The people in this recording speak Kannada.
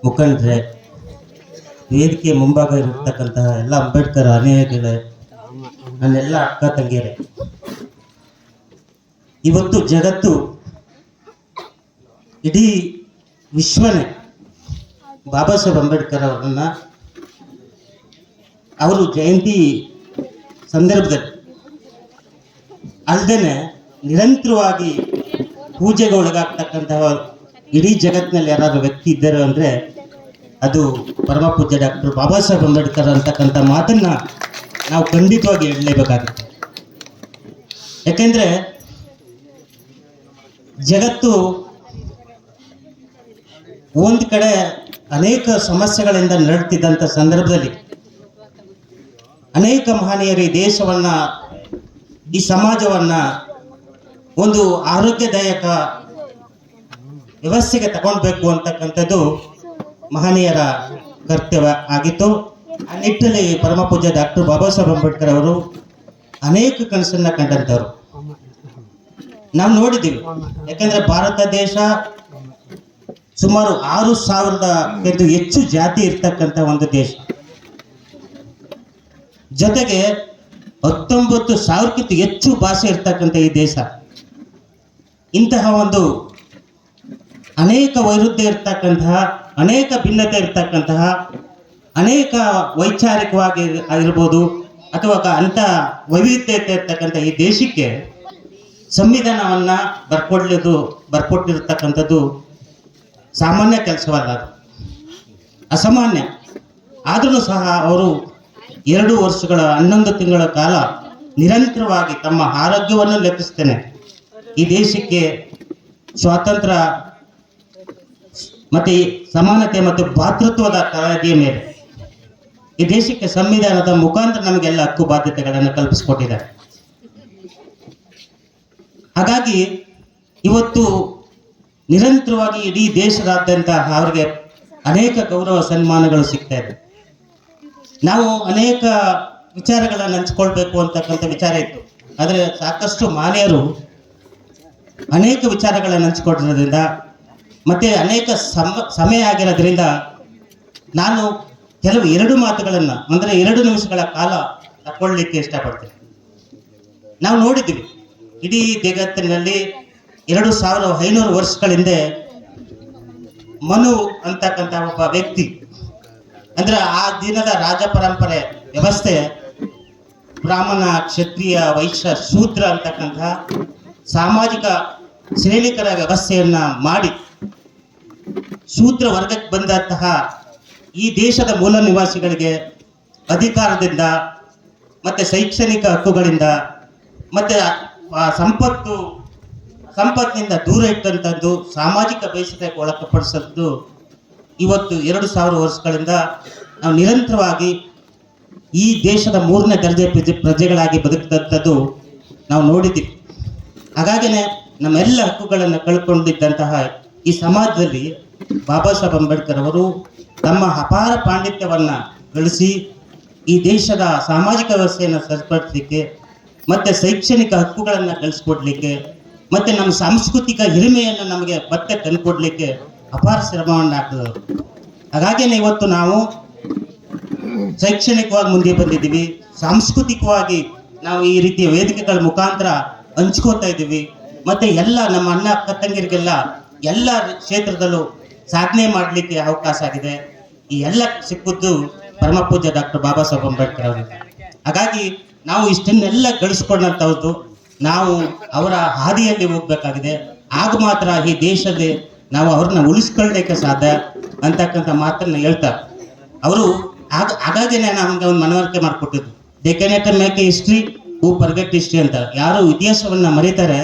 ಮುಖಂಡರೆ, ವೇದಿಕೆ ಮುಂಭಾಗ ಇರತಕ್ಕಂತಹ ಎಲ್ಲ ಅಂಬೇಡ್ಕರ್ ಅನುಯಾಯಿಗಳೇ, ನನ್ನೆಲ್ಲ ಅಕ್ಕ ತಂಗಿಯರೇ, ಇವತ್ತು ಜಗತ್ತು ಇಡೀ ವಿಶ್ವನೇ ಬಾಬಾ ಸಾಹೇಬ್ ಅಂಬೇಡ್ಕರ್ ಅವರನ್ನ ಅವರು ಜಯಂತಿ ಸಂದರ್ಭದಲ್ಲಿ ಅಲ್ಲದೆ ನಿರಂತರವಾಗಿ ಪೂಜೆಗೆ ಒಳಗಾಗ್ತಕ್ಕಂತಹ ಇಡೀ ಜಗತ್ತಿನಲ್ಲಿ ಯಾರಾದರೂ ವ್ಯಕ್ತಿ ಇದ್ದಾರೆ ಅಂದರೆ ಅದು ಪರಮ ಪೂಜ್ಯ ಡಾಕ್ಟರ್ ಬಾಬಾ ಸಾಹೇಬ್ ಅಂಬೇಡ್ಕರ್ ಅಂತಕ್ಕಂಥ ಮಾತನ್ನ ನಾವು ಖಂಡಿತವಾಗಿ ಹೇಳಲೇಬೇಕಾಗುತ್ತೆ. ಯಾಕೆಂದ್ರೆ ಜಗತ್ತು ಒಂದು ಕಡೆ ಅನೇಕ ಸಮಸ್ಯೆಗಳಿಂದ ನರಳುತ್ತಿದ್ದಂಥ ಸಂದರ್ಭದಲ್ಲಿ ಅನೇಕ ಮಹನೀಯರು ಈ ದೇಶವನ್ನ, ಈ ಸಮಾಜವನ್ನ ಒಂದು ಆರೋಗ್ಯದಾಯಕ ವ್ಯವಸ್ಥೆಗೆ ತಗೊಳ್ಬೇಕು ಅಂತಕ್ಕಂಥದ್ದು ಮಹನೀಯರ ಕರ್ತವ್ಯ ಆಗಿತ್ತು. ಆ ನಿಟ್ಟಿನಲ್ಲಿ ಪರಮ ಪೂಜ್ಯ ಡಾಕ್ಟರ್ ಬಾಬಾ ಸಾಹೇಬ್ ಅಂಬೇಡ್ಕರ್ ಅವರು ಅನೇಕ ಕನಸನ್ನ ಕಂಡಂಥವ್ರು ನಾವು ನೋಡಿದ್ದೀವಿ. ಯಾಕಂದ್ರೆ ಭಾರತ ದೇಶ ಸುಮಾರು 6,000ಕ್ಕಿಂತ ಹೆಚ್ಚು ಜಾತಿ ಇರ್ತಕ್ಕಂಥ ಒಂದು ದೇಶ, ಜೊತೆಗೆ 19,000ಕ್ಕಿಂತ ಹೆಚ್ಚು ಭಾಷೆ ಇರ್ತಕ್ಕಂಥ ಈ ದೇಶ. ಇಂತಹ ಒಂದು ಅನೇಕ ವೈರುಧ್ಯ ಇರ್ತಕ್ಕಂತಹ, ಅನೇಕ ಭಿನ್ನತೆ ಇರ್ತಕ್ಕಂತಹ, ಅನೇಕ ವೈಚಾರಿಕವಾಗಿ ಆಗಿರ್ಬೋದು ಅಥವಾ ಅಂಥ ವೈವಿಧ್ಯತೆ ಇರ್ತಕ್ಕಂಥ ಈ ದೇಶಕ್ಕೆ ಸಂವಿಧಾನವನ್ನ ಬರ್ಕೊಟ್ಟಿರ್ತಕ್ಕಂಥದ್ದು ಸಾಮಾನ್ಯ ಕೆಲಸವಲ್ಲ, ಅಸಾಮಾನ್ಯ. ಆದರೂ ಸಹ ಅವರು 2 ವರ್ಷಗಳ 11 ತಿಂಗಳ ಕಾಲ ನಿರಂತರವಾಗಿ ತಮ್ಮ ಆರೋಗ್ಯವನ್ನು ಲೆಕ್ಕಿಸ್ತೇನೆ ಈ ದೇಶಕ್ಕೆ ಸ್ವಾತಂತ್ರ್ಯ ಮತ್ತೆ ಸಮಾನತೆ ಮತ್ತು ಭಾತೃತ್ವದ ಕಾಳಜಿಯ ಮೇಲೆ ಈ ದೇಶಕ್ಕೆ ಸಂವಿಧಾನದ ಮುಖಾಂತರ ನಮಗೆಲ್ಲ ಹಕ್ಕು ಬಾಧ್ಯತೆಗಳನ್ನು ಕಲ್ಪಿಸಿಕೊಟ್ಟಿದ್ದಾರೆ. ಹಾಗಾಗಿ ಇವತ್ತು ನಿರಂತರವಾಗಿ ಇಡೀ ದೇಶದಾದ್ಯಂತ ಅವರಿಗೆ ಅನೇಕ ಗೌರವ ಸನ್ಮಾನಗಳು ಸಿಗ್ತಾ ಇದೆ. ನಾವು ಅನೇಕ ವಿಚಾರಗಳನ್ನು ಹಂಚ್ಕೊಳ್ಬೇಕು ಅಂತಕ್ಕಂಥ ವಿಚಾರ ಇತ್ತು, ಆದರೆ ಸಾಕಷ್ಟು ಮಾನ್ಯರು ಅನೇಕ ವಿಚಾರಗಳನ್ನು ಹಂಚ್ಕೊಟ್ಟಿರೋದ್ರಿಂದ ಮತ್ತೆ ಅನೇಕ ಸಮಯ ಆಗಿರೋದ್ರಿಂದ ನಾನು ಕೆಲವು 2 ಮಾತುಗಳನ್ನು ಅಂದರೆ 2 ನಿಮಿಷಗಳ ಕಾಲ ತಗೊಳ್ಳಿಕ್ಕೆ ಇಷ್ಟಪಡ್ತೇನೆ. ನಾವು ನೋಡಿದ್ದೀವಿ ಇಡೀ ಜಗತ್ತಿನಲ್ಲಿ 2,500 ವರ್ಷಗಳ ಹಿಂದೆ ಮನು ಅಂತಕ್ಕಂಥ ಒಬ್ಬ ವ್ಯಕ್ತಿ, ಅಂದ್ರೆ ಆ ದಿನದ ರಾಜ ಪರಂಪರೆ ವ್ಯವಸ್ಥೆ ಬ್ರಾಹ್ಮಣ, ಕ್ಷತ್ರಿಯ, ವೈಶ್ಯ, ಶೂದ್ರ ಅಂತಕ್ಕಂಥ ಸಾಮಾಜಿಕ ಶ್ರೇಣಿಕರ ವ್ಯವಸ್ಥೆಯನ್ನ ಮಾಡಿ ಶೂದ್ರ ವರ್ಗಕ್ಕೆ ಬಂದಂತಹ ಈ ದೇಶದ ಮೂಲ ನಿವಾಸಿಗಳಿಗೆ ಅಧಿಕಾರದಿಂದ ಮತ್ತೆ ಶೈಕ್ಷಣಿಕ ಹಕ್ಕುಗಳಿಂದ ಮತ್ತೆ ಸಂಪತ್ತಿನಿಂದ ದೂರ ಇಟ್ಟಂಥದ್ದು, ಸಾಮಾಜಿಕ ಬೇಸರಕ್ಕೆ ಒಳಪಡಿಸದ್ದು ಇವತ್ತು 2,000 ವರ್ಷಗಳಿಂದ ನಾವು ನಿರಂತರವಾಗಿ ಈ ದೇಶದ 3ನೇ ದರ್ಜೆ ಪ್ರಜೆಗಳಾಗಿ ಬದುಕಿದಂಥದ್ದು ನಾವು ನೋಡಿದ್ದೀವಿ. ಹಾಗಾಗಿನೇ ನಮ್ಮೆಲ್ಲ ಹಕ್ಕುಗಳನ್ನು ಕಳ್ಕೊಂಡಿದ್ದಂತಹ ಈ ಸಮಾಜದಲ್ಲಿ ಬಾಬಾ ಸಾಹೇಬ್ ಅಂಬೇಡ್ಕರ್ ಅವರು ತಮ್ಮ ಅಪಾರ ಪಾಂಡಿತ್ಯವನ್ನ ಗಳಿಸಿ ಈ ದೇಶದ ಸಾಮಾಜಿಕ ವ್ಯವಸ್ಥೆಯನ್ನು ಸರಿಪಡಿಸಲಿಕ್ಕೆ ಮತ್ತೆ ಶೈಕ್ಷಣಿಕ ಹಕ್ಕುಗಳನ್ನು ಗಳಿಸ್ಕೊಡ್ಲಿಕ್ಕೆ ಮತ್ತೆ ನಮ್ಮ ಸಾಂಸ್ಕೃತಿಕ ಹಿರಿಮೆಯನ್ನು ನಮಗೆ ಮತ್ತೆ ತಂದುಕೊಡ್ಲಿಕ್ಕೆ ಅಪಾರ ಶ್ರಮವನ್ನು ಹಾಕಿದವರು. ಹಾಗಾಗಿನೇ ಇವತ್ತು ನಾವು ಶೈಕ್ಷಣಿಕವಾಗಿ ಮುಂದೆ ಬಂದಿದ್ದೀವಿ, ಸಾಂಸ್ಕೃತಿಕವಾಗಿ ನಾವು ಈ ರೀತಿಯ ವೇದಿಕೆಗಳ ಮುಖಾಂತರ ಹಂಚ್ಕೋತಾ ಇದ್ದೀವಿ. ಮತ್ತೆ ಎಲ್ಲ ನಮ್ಮ ಅಣ್ಣ ಅಕ್ಕ ತಂಗಿರಿಗೆಲ್ಲ ಎಲ್ಲ ಕ್ಷೇತ್ರದಲ್ಲೂ ಸಾಧನೆ ಮಾಡಲಿಕ್ಕೆ ಅವಕಾಶ ಆಗಿದೆ. ಈ ಎಲ್ಲ ಸಿಕ್ಕುವುದು ಪರಮ ಪೂಜ್ಯ ಡಾಕ್ಟರ್ ಬಾಬಾ ಸಾಹೇಬ್ ಅಂಬೇಡ್ಕರ್ ಅವರಿಗೆ. ಹಾಗಾಗಿ ನಾವು ಇಷ್ಟನ್ನೆಲ್ಲ ಗಳಿಸ್ಕೊಂಡಂಥದ್ದು ನಾವು ಅವರ ಹಾದಿಯಲ್ಲಿ ಹೋಗ್ಬೇಕಾಗಿದೆ. ಆಗ ಮಾತ್ರ ಈ ದೇಶದಲ್ಲಿ ನಾವು ಅವ್ರನ್ನ ಉಳಿಸ್ಕೊಳ್ಳಲಿಕ್ಕೆ ಸಾಧ್ಯ ಅಂತಕ್ಕಂಥ ಮಾತನ್ನ ಹೇಳ್ತಾರೆ ಅವರು. ಹಾಗಾಗಿನೇ ನಮಗೆ ಒಂದು ಮನವರಿಕೆ ಮಾಡಿಕೊಟ್ಟಿದ್ದು, they can not make a history who forget history ಅಂತ. ಯಾರು ಇತಿಹಾಸವನ್ನ ಮರೀತಾರೆ